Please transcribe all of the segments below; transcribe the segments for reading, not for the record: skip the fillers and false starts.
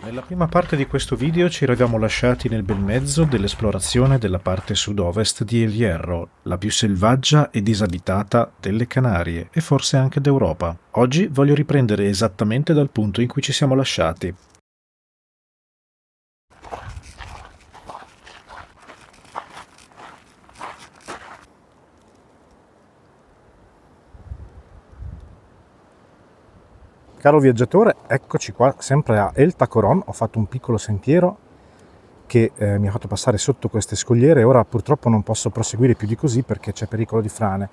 Nella prima parte di questo video ci eravamo lasciati nel bel mezzo dell'esplorazione della parte sud-ovest di El Hierro, la più selvaggia e disabitata delle Canarie e forse anche d'Europa. Oggi voglio riprendere esattamente dal punto in cui ci siamo lasciati. Caro viaggiatore, eccoci qua, sempre a El Tacoron. Ho fatto un piccolo sentiero che mi ha fatto passare sotto queste scogliere e ora purtroppo non posso proseguire più di così perché c'è pericolo di frane.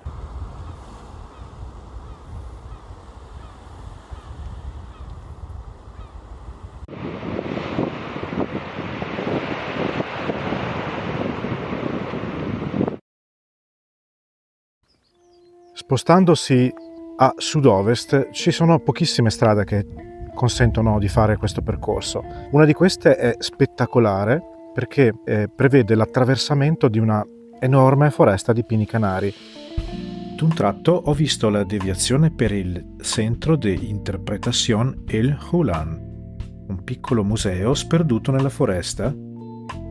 Spostandosi a sud-ovest ci sono pochissime strade che consentono di fare questo percorso. Una di queste è spettacolare perché prevede l'attraversamento di una enorme foresta di pini canari. D'un tratto ho visto la deviazione per il Centro de Interpretación El Hulan, un piccolo museo sperduto nella foresta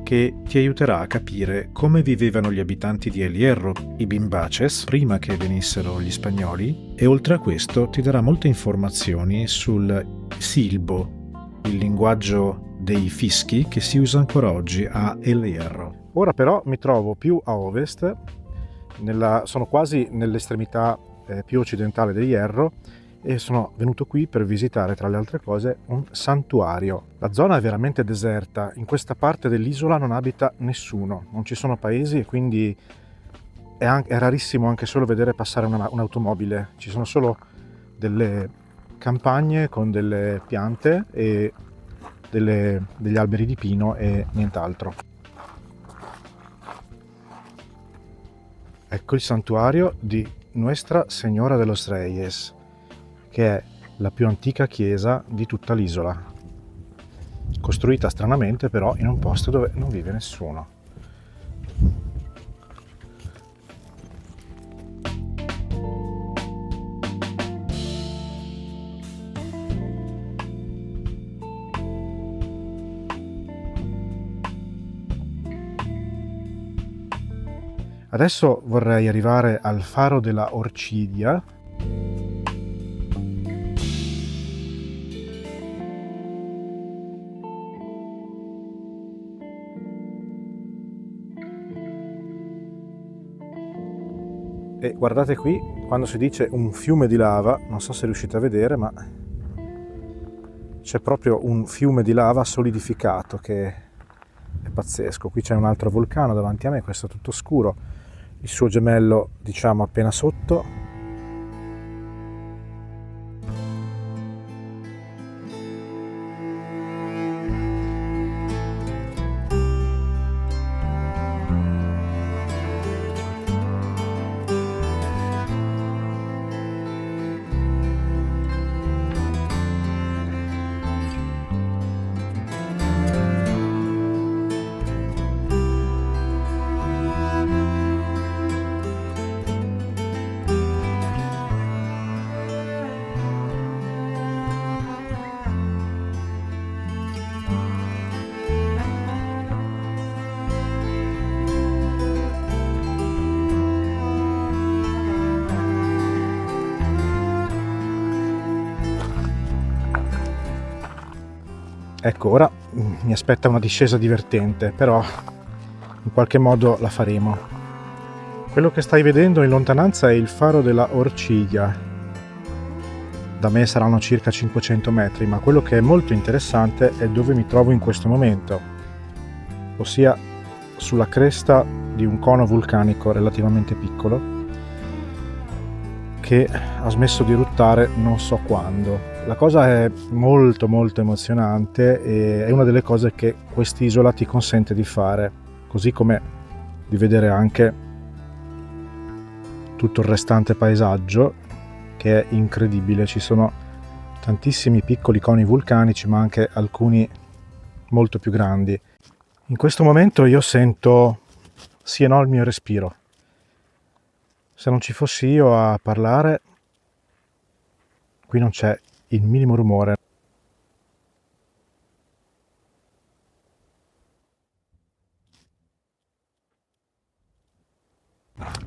che ti aiuterà a capire come vivevano gli abitanti di El Hierro, i Bimbaches, prima che venissero gli spagnoli, e oltre a questo ti darà molte informazioni sul silbo, il linguaggio dei fischi che si usa ancora oggi a El Hierro. Ora però mi trovo più a ovest, sono quasi nell'estremità più occidentale del Hierro, e sono venuto qui per visitare, tra le altre cose, un santuario. La zona è veramente deserta, in questa parte dell'isola non abita nessuno, non ci sono paesi e quindi è rarissimo anche solo vedere passare un'automobile. Ci sono solo delle campagne con delle piante e degli alberi di pino e nient'altro. Ecco il santuario di Nuestra Señora de los Reyes, che è la più antica chiesa di tutta l'isola, costruita stranamente però in un posto dove non vive nessuno. Adesso vorrei arrivare al faro della Orchidia. E guardate qui, quando si dice un fiume di lava, non so se riuscite a vedere, ma c'è proprio un fiume di lava solidificato che è pazzesco. Qui c'è un altro vulcano davanti a me, questo è tutto scuro, il suo gemello diciamo appena sotto. Ecco, ora mi aspetta una discesa divertente, però in qualche modo la faremo. Quello che stai vedendo in lontananza è il faro della Orchiglia. Da me saranno circa 500 metri, ma quello che è molto interessante è dove mi trovo in questo momento, ossia sulla cresta di un cono vulcanico relativamente piccolo che ha smesso di eruttare non so quando. La cosa è molto emozionante e è una delle cose che quest'isola ti consente di fare, così come di vedere anche tutto il restante paesaggio che è incredibile. Ci sono tantissimi piccoli coni vulcanici ma anche alcuni molto più grandi. In questo momento io sento sì e no il mio respiro. Se non ci fossi io a parlare, qui non c'è il minimo rumore.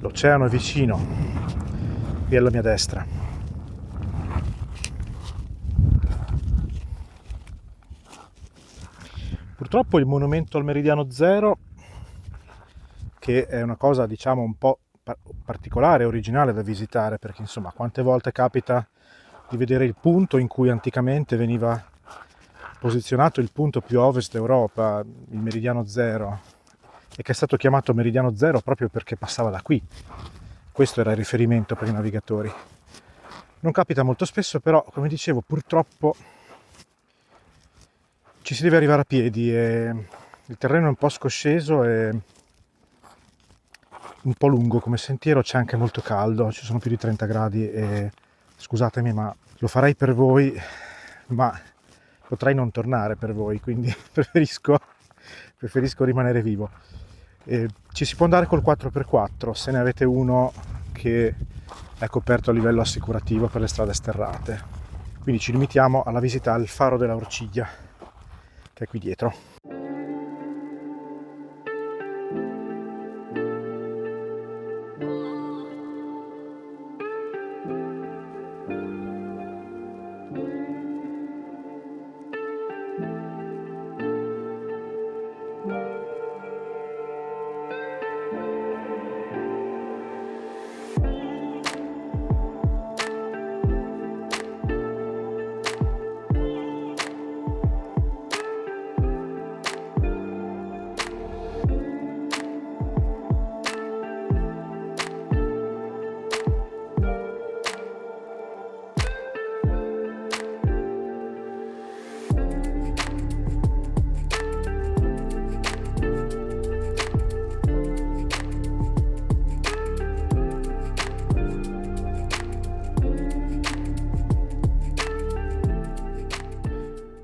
L'oceano è vicino, qui alla mia destra. Purtroppo il monumento al meridiano zero, che è una cosa diciamo un po' particolare, originale da visitare, perché insomma quante volte capita di vedere il punto in cui anticamente veniva posizionato il punto più a ovest d'Europa, il meridiano zero, e che è stato chiamato meridiano zero proprio perché passava da qui. Questo era il riferimento per i navigatori. Non capita molto spesso, però come dicevo purtroppo ci si deve arrivare a piedi e il terreno è un po' scosceso e un po' lungo come sentiero, c'è anche molto caldo, ci sono più di 30 gradi e scusatemi ma lo farei per voi, ma potrei non tornare per voi, quindi preferisco rimanere vivo. Ci si può andare col 4x4 se ne avete uno che è coperto a livello assicurativo per le strade sterrate. Quindi ci limitiamo alla visita al faro della Orciglia, che è qui dietro.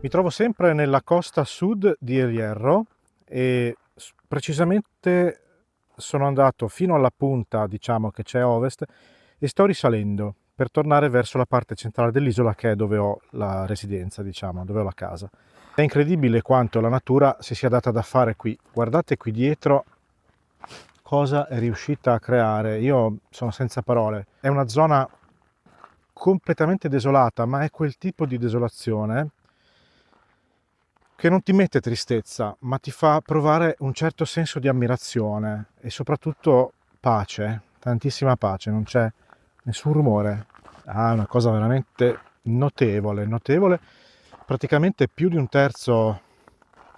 Mi trovo sempre nella costa sud di El Hierro e precisamente sono andato fino alla punta, diciamo, che c'è a ovest e sto risalendo per tornare verso la parte centrale dell'isola, che è dove ho la residenza, diciamo, dove ho la casa. È incredibile quanto la natura si sia data da fare qui. Guardate qui dietro cosa è riuscita a creare. Io sono senza parole. È una zona completamente desolata, ma è quel tipo di desolazione che non ti mette tristezza, ma ti fa provare un certo senso di ammirazione e soprattutto pace, tantissima pace, non c'è nessun rumore. Ah, è una cosa veramente notevole, notevole. Praticamente più di un terzo,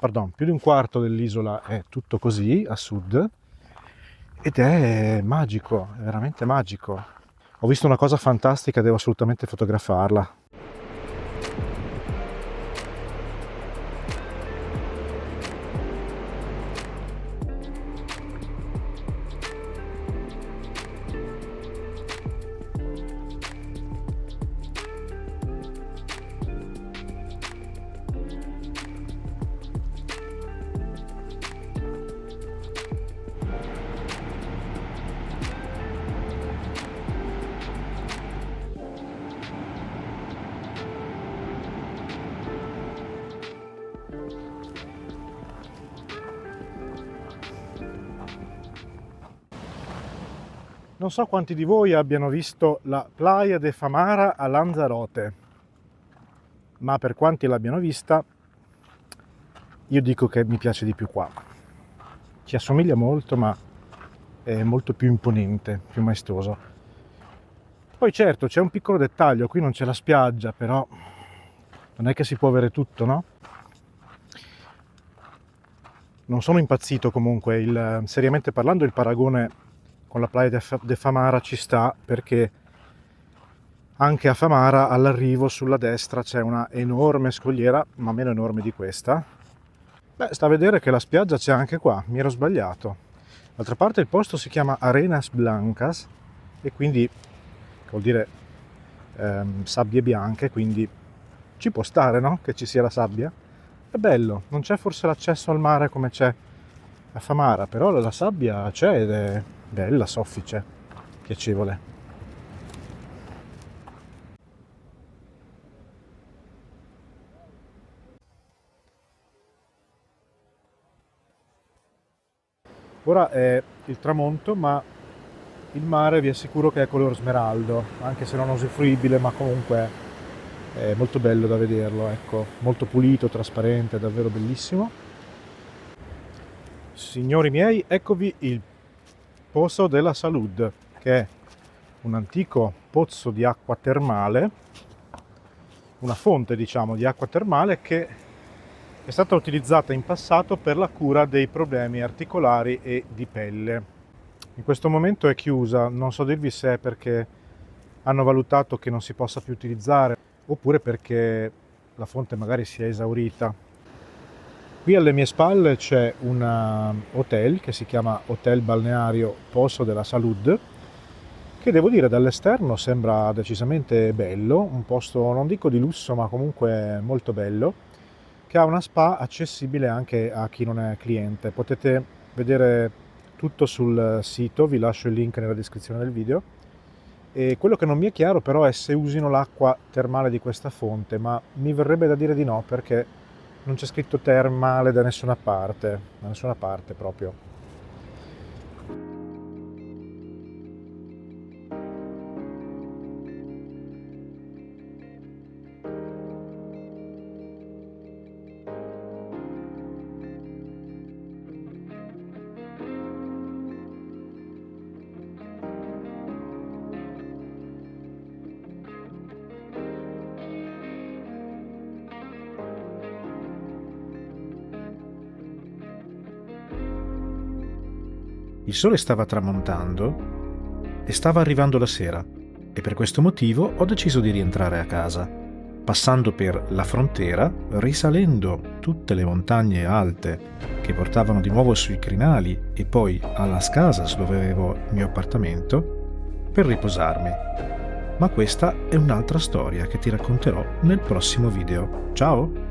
pardon, più di un quarto dell'isola è tutto così a sud ed è magico, è veramente magico. Ho visto una cosa fantastica, devo assolutamente fotografarla. Non so quanti di voi abbiano visto la Playa de Famara a Lanzarote, ma per quanti l'abbiano vista, io dico che mi piace di più qua. Ci assomiglia molto, ma è molto più imponente, più maestoso. Poi certo, c'è un piccolo dettaglio, qui non c'è la spiaggia, però non è che si può avere tutto, no? Non sono impazzito comunque, seriamente parlando il paragone con la Playa de Famara ci sta, perché anche a Famara all'arrivo sulla destra c'è una enorme scogliera, ma meno enorme di questa. Beh, sta a vedere che la spiaggia c'è anche qua, mi ero sbagliato. D'altra parte il posto si chiama Arenas Blancas e quindi vuol dire sabbie bianche, quindi ci può stare, no? Che ci sia la sabbia. È bello, non c'è forse l'accesso al mare come c'è a Famara, però la sabbia c'è ed è bella, soffice, piacevole. Ora è il tramonto, ma il mare vi assicuro che è color smeraldo, anche se non usufruibile, ma comunque è molto bello da vederlo, ecco, molto pulito, trasparente, davvero bellissimo. Signori miei, eccovi il Pozo della Salud, che è un antico pozzo di acqua termale, una fonte diciamo di acqua termale che è stata utilizzata in passato per la cura dei problemi articolari e di pelle. In questo momento è chiusa, non so dirvi se è perché hanno valutato che non si possa più utilizzare oppure perché la fonte magari si è esaurita. Qui alle mie spalle c'è un hotel che si chiama Hotel Balneario Pozo della Salud, che devo dire dall'esterno sembra decisamente bello, un posto non dico di lusso ma comunque molto bello, che ha una spa accessibile anche a chi non è cliente. Potete vedere tutto sul sito, vi lascio il link nella descrizione del video. E quello che non mi è chiaro però è se usino l'acqua termale di questa fonte, ma mi verrebbe da dire di no perché non c'è scritto termale da nessuna parte proprio. Il sole stava tramontando e stava arrivando la sera e per questo motivo ho deciso di rientrare a casa, passando per la frontiera, risalendo tutte le montagne alte che portavano di nuovo sui crinali e poi a Las Casas dove avevo il mio appartamento per riposarmi. Ma questa è un'altra storia che ti racconterò nel prossimo video. Ciao!